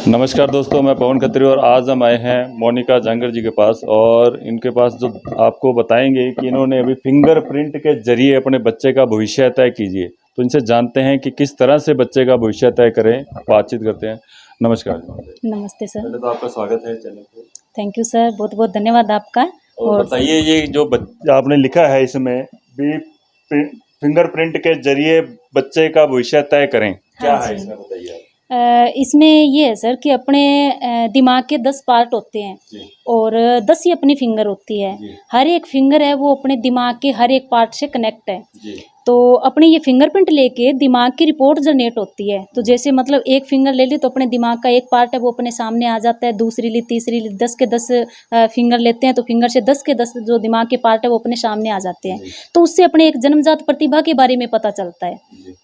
नमस्कार दोस्तों, मैं पवन खत्री और आज हम आए हैं मोनिका जांगर जी के पास और इनके पास जो आपको बताएंगे कि इन्होंने अभी फिंगरप्रिंट के जरिए अपने बच्चे का भविष्य तय कीजिए। तो इनसे जानते हैं कि किस तरह से बच्चे का भविष्य तय करें, बातचीत करते हैं। नमस्कार। नमस्ते सर। पहले तो आपका स्वागत है चैनल पे। थैंक यू सर, बहुत बहुत धन्यवाद आपका। और बताइए, ये जो आपने लिखा है इसमें भी फिंगरप्रिंट के जरिए बच्चे का भविष्य तय करें, क्या है इसमें बताइए आप? इसमें ये है सर कि अपने दिमाग के 10 पार्ट होते हैं और 10 ही अपनी फिंगर होती है। हर एक फिंगर है वो अपने दिमाग के हर एक पार्ट से कनेक्ट है। तो अपने ये फिंगरप्रिंट लेके दिमाग की रिपोर्ट जनरेट होती है। तो जैसे मतलब एक फिंगर ले ली तो अपने दिमाग का एक पार्ट है वो अपने सामने आ जाता है, दूसरी ली, तीसरी ली, 10 के 10 फिंगर लेते हैं तो फिंगर से 10 के 10 जो दिमाग के पार्ट है वो अपने सामने आ जाते हैं। तो उससे अपने एक जन्मजात प्रतिभा के बारे में पता चलता है।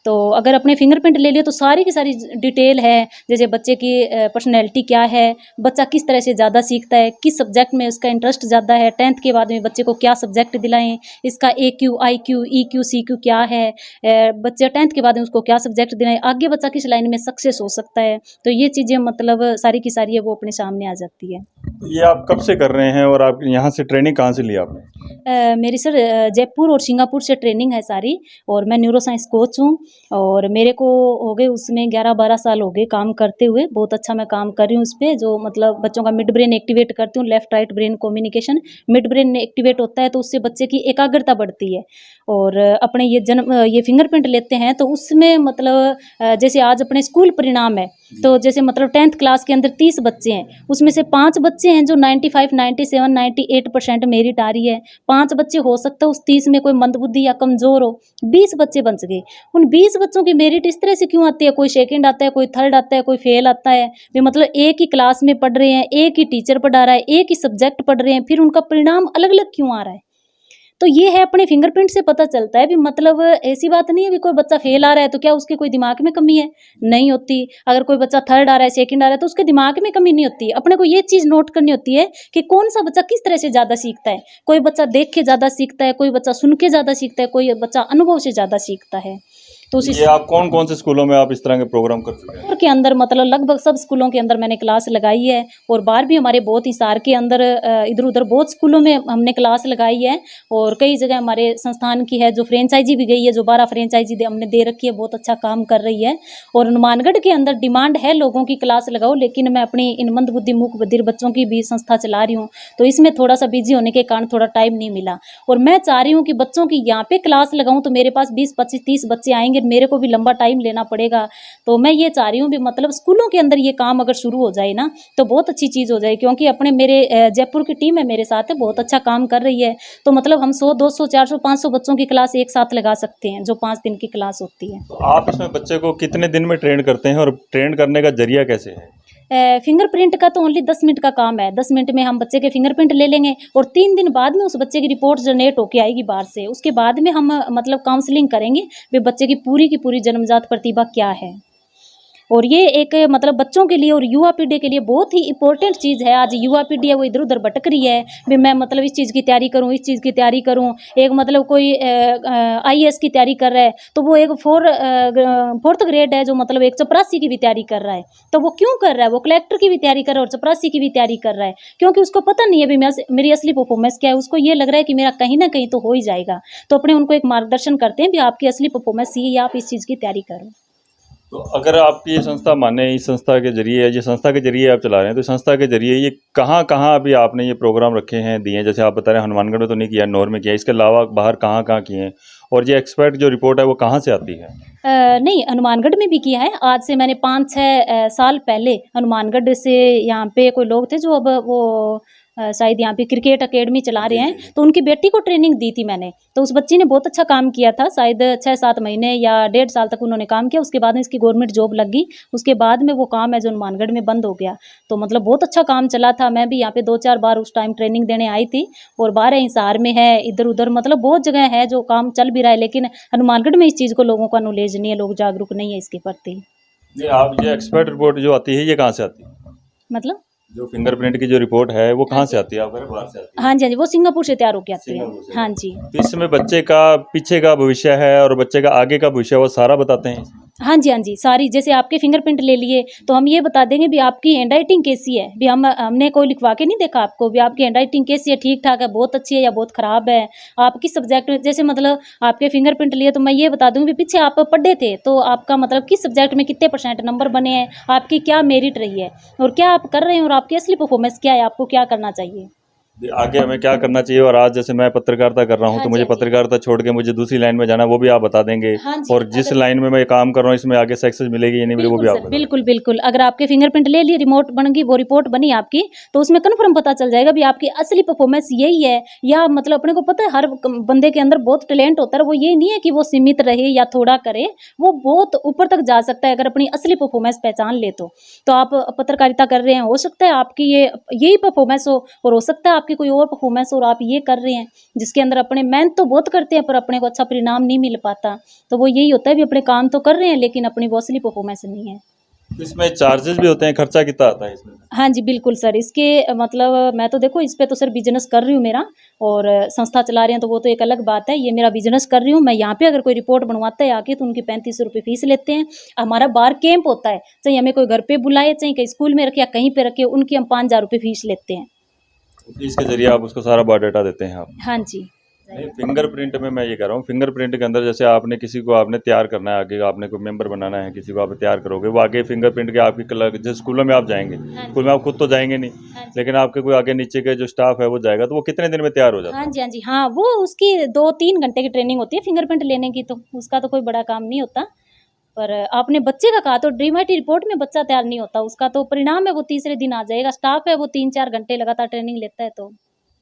तो अगर अपने फिंगरप्रिंट ले लिए तो सारी की सारी डिटेल है, जैसे बच्चे की पर्सनैलिटी क्या है, बच्चा किस तरह से ज़्यादा सीखता है, किस सब्जेक्ट में उसका इंटरेस्ट ज़्यादा है, 10th के बाद में बच्चे को क्या सब्जेक्ट दिलाएं, इसका AQ, IQ, EQ, CQ क्या है, बच्चे 10th के बाद में उसको क्या सब्जेक्ट दिलाएं, आगे बच्चा किस लाइन में सक्सेस हो सकता है। तो ये चीज़ें मतलब सारी की सारी है वो अपने सामने आ जाती है। ये आप कब से कर रहे हैं और आप यहाँ से ट्रेनिंग कहाँ से ली आपने? मेरी सर जयपुर और सिंगापुर से ट्रेनिंग है सारी, और मैं न्यूरो साइंस कोच हूँ और मेरे को हो गए उसमें 11-12 साल हो गए काम करते हुए। बहुत अच्छा मैं काम कर रही हूँ उस पर, जो मतलब बच्चों का मिड ब्रेन एक्टिवेट करती हूँ, left right brain communication. Mid brain activate होता है तो उससे बच्चे की एकाग्रता बढ़ती है। और अपने ये फिंगरप्रिंट लेते हैं तो उसमें मतलब जैसे आज अपने स्कूल परिणाम है, तो जैसे मतलब 10th क्लास के अंदर 30 बच्चे हैं, उसमें से 5 बच्चे हैं जो 95, 97, 98% मेरिट आ रही है। 5 बच्चे हो सकता है उस 30 में कोई मंदबुद्धि या कमज़ोर हो, 20 बच्चे बच गए। उन 20 बच्चों की मेरिट इस तरह से क्यों आती है, कोई सेकंड आता है, कोई थर्ड आता है, कोई फेल आता है। वे मतलब एक ही क्लास में पढ़ रहे हैं, एक ही टीचर पढ़ा रहा है, एक ही सब्जेक्ट पढ़ रहे हैं, फिर उनका परिणाम अलग अलग क्यों आ रहा है। तो ये है अपने फिंगरप्रिंट से पता चलता है भी, मतलब ऐसी बात नहीं है भी कोई बच्चा फेल आ रहा है तो क्या उसके कोई दिमाग में कमी है, नहीं होती। अगर कोई बच्चा थर्ड आ रहा है, सेकंड आ रहा है, तो उसके दिमाग में कमी नहीं होती। अपने को ये चीज़ नोट करनी होती है कि कौन सा बच्चा किस तरह से ज़्यादा सीखता है। कोई बच्चा देख के ज़्यादा सीखता है, कोई बच्चा सुन के ज़्यादा सीखता है, कोई बच्चा अनुभव से ज़्यादा सीखता है। तो ये आप कौन कौन से स्कूलों में आप इस तरह के प्रोग्राम कर चुके हैं? के अंदर मतलब लगभग सब स्कूलों के अंदर मैंने क्लास लगाई है, और बाहर भी हमारे बहुत हिसार के अंदर इधर उधर बहुत स्कूलों में हमने क्लास लगाई है। और कई जगह हमारे संस्थान की है जो फ्रेंचाइजी भी गई है, जो 12 फ्रेंचाइजी हमने दे रखी है, बहुत अच्छा काम कर रही है। और हनुमानगढ़ के अंदर डिमांड है लोगों की क्लास लगाओ, लेकिन मैं अपनी इन मंदबुद्धि मूक बधिर बच्चों की भी संस्था चला रही हूँ, तो इसमें थोड़ा सा बिजी होने के कारण थोड़ा टाइम नहीं मिला। और मैं चाह रही हूँ कि बच्चों की यहाँ पे क्लास लगाऊँ तो मेरे पास 20, 25, 30 बच्चे आएंगे, मेरे को भी लंबा टाइम लेना पड़ेगा। तो मैं ये चाह रही हूँ भी मतलब स्कूलों के अंदर ये काम अगर शुरू हो जाए ना तो बहुत अच्छी चीज़ हो जाए, क्योंकि अपने मेरे जयपुर की टीम है मेरे साथ है, बहुत अच्छा काम कर रही है। तो मतलब हम 100, 200, 400, 500 बच्चों की क्लास एक साथ लगा सकते हैं, जो 5 दिन की क्लास होती है। तो आप इसमें बच्चे को कितने दिन में ट्रेन करते हैं और ट्रेन करने का जरिया कैसे है? फिंगरप्रिंट का तो ओनली 10 मिनट का काम है। 10 मिनट में हम बच्चे के फिंगरप्रिंट ले लेंगे और 3 दिन बाद में उस बच्चे की रिपोर्ट जनरेट होके आएगी बाहर से। उसके बाद में हम मतलब काउंसलिंग करेंगे वे बच्चे की पूरी जन्मजात प्रतिभा क्या है। और ये एक मतलब बच्चों के लिए और युवा पीढ़ी के लिए बहुत ही इंपॉर्टेंट चीज़ है। आज युवा पीढ़ी है वो इधर उधर भटक रही है भी, मैं मतलब इस चीज़ की तैयारी करूँ, इस चीज़ की तैयारी करूँ। एक मतलब कोई IAS की तैयारी कर रहा है तो वो एक 4th ग्रेड है जो मतलब एक चपरासी की भी तैयारी कर रहा है। तो वो क्यों कर रहा है, वो कलेक्टर की भी तैयारी कर रहा है और चपरासी की भी तैयारी कर रहा है, क्योंकि उसको पता नहीं है भी मेरी असली परफॉर्मेंस क्या है। उसको ये लग रहा है कि मेरा कहीं ना कहीं तो हो ही जाएगा। तो अपने उनको एक मार्गदर्शन करते हैं भी आपकी असली परफॉर्मेंस ये, आप इस चीज़ की तैयारी करो। तो अगर आपकी ये संस्था माने, इस संस्था के जरिए, ये संस्था के जरिए आप चला रहे हैं, तो संस्था के जरिए ये कहाँ कहाँ अभी आपने ये प्रोग्राम रखे हैं, दिए हैं? जैसे आप बता रहे हैं हनुमानगढ़ में तो नहीं किया, नौर में किया, इसके अलावा बाहर कहाँ कहाँ किए हैं? और ये एक्सपर्ट जो रिपोर्ट है वो कहाँ से आती है? नहीं, हनुमानगढ़ में भी किया है। आज से मैंने 5-6 साल पहले हनुमानगढ़ से यहाँ पे कोई लोग थे जो अब वो शायद यहाँ पे क्रिकेट अकेडमी चला रहे हैं, तो उनकी बेटी को ट्रेनिंग दी थी मैंने। तो उस बच्ची ने बहुत अच्छा काम किया था, शायद 6-7 महीने या 1.5 साल तक उन्होंने काम किया। उसके बाद में इसकी गवर्नमेंट जॉब लग गई। उसके बाद में वो काम है जो हनुमानगढ़ में बंद हो गया। तो मतलब बहुत अच्छा काम चला था। मैं भी यहाँ पे 2-4 बार उस टाइम ट्रेनिंग देने आई थी। और 12 हिसार में है, इधर उधर मतलब बहुत जगह है जो काम चल भी रहा है, लेकिन हनुमानगढ़ में इस चीज़ को लोगों का नॉलेज नहीं है, लोग जागरूक नहीं है इसके प्रति। ये आप ये एक्सपर्ट रिपोर्ट जो आती है ये कहाँ से आती है? मतलब जो फिंगरप्रिंट की जो रिपोर्ट है वो कहाँ से आती है? आप कह रहे बाहर से आती है? हाँ जी, हाँ जी, वो सिंगापुर से तैयार होके आती है। सिंगापुर से। हाँ जी। तो इसमें बच्चे का पीछे का भविष्य है और बच्चे का आगे का भविष्य वो सारा बताते हैं? हाँ जी, हाँ जी, सारी जैसे आपके फिंगरप्रिंट ले लिए, तो हम ये बता देंगे भी आपकी हैंडराइटिंग कैसी है? भी हमने कोई लिखवा के नहीं देखा आपको भी आपकी हैंडराइटिंग कैसी है, ठीक-ठाक है, बहुत अच्छी है या बहुत खराब है? आप किस सब्जेक्ट में जैसे मतलब आपके फिंगरप्रिंट लिए तो मैं ये बता दूँगी पीछे आप पढ़े थे, तो आपका मतलब किस सब्जेक्ट में कितने % नंबर बने हैं? आपकी क्या मेरिट रही है? और क्या आप कर रहे हैं और आपकी असली परफॉर्मेंस क्या है? आपको क्या करना चाहिए? आगे हमें क्या करना चाहिए, और आज जैसे मैं पत्रकारिता कर रहा हूँ हाँ तो जी, मुझे हाँ जी। पत्रकारिता छोड़ के मुझे दूसरी लाइन में जाना है, वो भी आप बता देंगे। हाँ जी, और जिस अगर लाइन में मैं काम कर रहा हूँ इसमें आगे सक्सेस मिलेगी या नहीं मिलेगी वो बिल्कुल भी आप सर, बता देंगे। बिल्कुल, बिल्कुल। अगर आपके फिंगरप्रिंट ले लिए, रिमोट बन गई, वो रिपोर्ट बनी आपकी, तो उसमें कन्फर्म पता चल जाएगा भी आपकी असली परफॉर्मेंस यही है या मतलब अपने को पता है हर बंदे के अंदर बहुत टैलेंट होता है, वो ये नहीं है कि वो सीमित रहे या थोड़ा करे, वो बहुत ऊपर तक जा सकता है अगर अपनी असली परफॉर्मेंस पहचान ले तो। तो आप पत्रकारिता कर रहे हैं, हो सकता है आपकी ये यही परफॉर्मेंस हो और हो सकता है आपकी कोई और परफॉर्मेंस हो और आप ये कर रहे हैं, जिसके अंदर अपने मेहनत तो बहुत करते हैं पर अपने को अच्छा परिणाम नहीं मिल पाता। तो वो यही होता है भी अपने काम तो कर रहे हैं लेकिन अपनी वो असली परफॉर्मेंस नहीं है। तो इसमें चार्जेस भी होते हैं, खर्चा कितना आता है इसमें? हाँ जी, बिल्कुल सर, इसके मतलब मैं तो देखो इस पे तो सर बिज़नेस कर रही हूँ मेरा और संस्था चला रहे हैं तो वो तो एक अलग बात है। ये मेरा बिज़नेस कर रही हूँ, मैं यहाँ पे अगर कोई रिपोर्ट बनवाता है आके तो उनकी ₹35 फीस लेते हैं। हमारा बाहर कैंप होता है, चाहे हमें कोई घर पे बुलाए, चाहे कहीं स्कूल में रखे या कहीं पे रखे, उनकी हम ₹5000 फीस लेते हैं। इसके जरिए आप उसको सारा बायोडाटा देते हैं आप? हाँ जी। नहीं, फिंगरप्रिंट में मैं ये कह रहा हूँ, फिंगरप्रिंट के अंदर जैसे आपने किसी को आपने तैयार करना है, आगे आपने कोई मेंबर बनाना है, किसी को आप तैयार करोगे, वो आगे फिंगरप्रिंट के आपकी कलर जैसे स्कूलों में आप जाएंगे, हाँ स्कूल जी। में आप खुद तो जाएंगे नहीं, हाँ जी। लेकिन आपके कोई आगे नीचे के जो स्टाफ है वो जाएगा, तो वो कितने दिन में तैयार हो हाँ जाता है? जी, हाँ जी। हाँ, वो उसकी 2-3 घंटे की ट्रेनिंग होती है फिंगरप्रिंट लेने की तो, उसका तो कोई बड़ा काम नहीं होता। पर आपने बच्चे का कहा तो ड्रीमैट रिपोर्ट में बच्चा तैयार नहीं होता, उसका तो परिणाम है वो तीसरे दिन आ जाएगा। स्टाफ है वो 3-4 घंटे लगातार ट्रेनिंग लेता है तो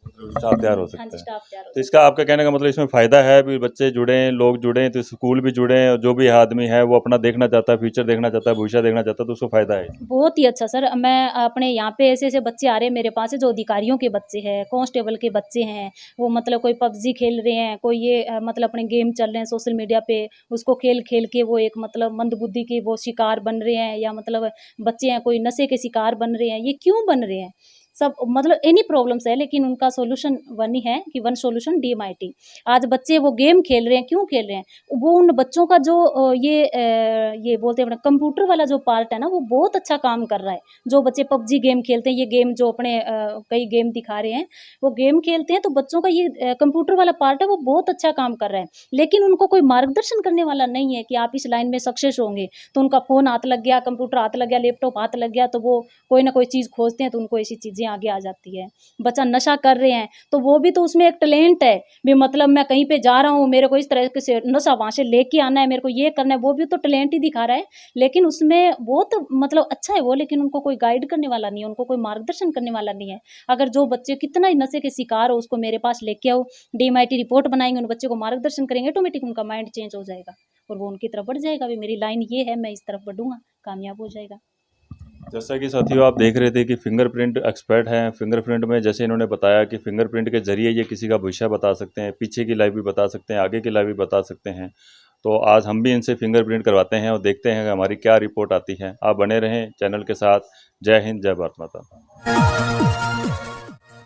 मतलब स्टाफ तैयार हो हाँ जी, सकता है। स्टाफ तैयार हो तो जाता इसका आपका कहने का मतलब इसमें फ़ायदा है भी, बच्चे जुड़ें, लोग जुड़ें, तो स्कूल भी जुड़ें, और जो भी आदमी है वो अपना देखना चाहता है, फ्यूचर देखना चाहता है, भविष्य देखना चाहता है, तो उसको फ़ायदा है। है। बहुत ही अच्छा सर, मैं अपने यहाँ पे ऐसे-ऐसे बच्चे आ रहे हैं मेरे पास जो अधिकारियों के बच्चे हैं, कांस्टेबल के बच्चे हैं, वो मतलब कोई पबजी खेल रहे हैं, कोई ये मतलब अपने गेम चल रहे हैं सोशल मीडिया पे, उसको खेल-खेल के वो एक मतलब मंदबुद्धि के वो शिकार बन रहे हैं या मतलब बच्चे हैं कोई नशे के शिकार बन रहे हैं, ये क्यों बन रहे हैं? सब मतलब एनी प्रॉब्लम्स है लेकिन उनका सॉल्यूशन वन ही है कि वन सॉल्यूशन डीएमआईटी। आज बच्चे वो गेम खेल रहे हैं, क्यों खेल रहे हैं? वो उन बच्चों का जो ये बोलते हैं अपना कंप्यूटर वाला जो पार्ट है ना वो बहुत अच्छा काम कर रहा है। जो बच्चे पबजी गेम खेलते हैं, ये गेम जो अपने कई गेम दिखा रहे हैं, वो गेम खेलते हैं तो बच्चों का ये कंप्यूटर वाला पार्ट है वो बहुत अच्छा काम कर रहा है। लेकिन उनको कोई मार्गदर्शन करने वाला नहीं है कि आप इस लाइन में सक्सेस होंगे। तो उनका फ़ोन हाथ लग गया, कंप्यूटर हाथ लग गया, लैपटॉप हाथ लग गया तो वो कोई ना कोई चीज़ खोजते हैं तो उनको ऐसी चीज़ें आगे आ जाती है। बच्चा नशा कर रहे हैं, तो वो भी तो उसमें एक टैलेंट है, भी मतलब मैं कहीं पे जा रहा हूँ, मेरे को इस तरह के से नशा वहाँ से लेके आना है, मेरे को ये करना है, वो भी तो टैलेंट ही दिखा रहा है। लेकिन उसमें बहुत मतलब अच्छा है वो, लेकिन उनको कोई गाइड करने वाला नहीं है, उनको कोई मार्गदर्शन करने वाला नहीं है। अगर जो बच्चे कितना ही नशे के शिकार हो, उसको मेरे पास लेके आओ, डीएमआईटी रिपोर्ट बनाएँगे, उन बच्चों को मार्गदर्शन करेंगे, ऑटोमेटिक उनका माइंड चेंज हो जाएगा और वो उनकी तरफ बढ़ जाएगा, भी मेरी लाइन ये है, मैं इस तरफ बढ़ूँगा, कामयाब हो जाएगा। जैसा कि साथियों आप देख रहे थे कि फिंगरप्रिंट एक्सपर्ट हैं, फिंगरप्रिंट में जैसे इन्होंने बताया कि फिंगरप्रिंट के ज़रिए ये किसी का भविष्य बता सकते हैं, पीछे की लाइफ भी बता सकते हैं, आगे की लाइफ भी बता सकते हैं। तो आज हम भी इनसे फिंगरप्रिंट करवाते हैं और देखते हैं कि हमारी क्या रिपोर्ट आती है। आप बने रहें चैनल के साथ। जय हिंद, जय भारत माता।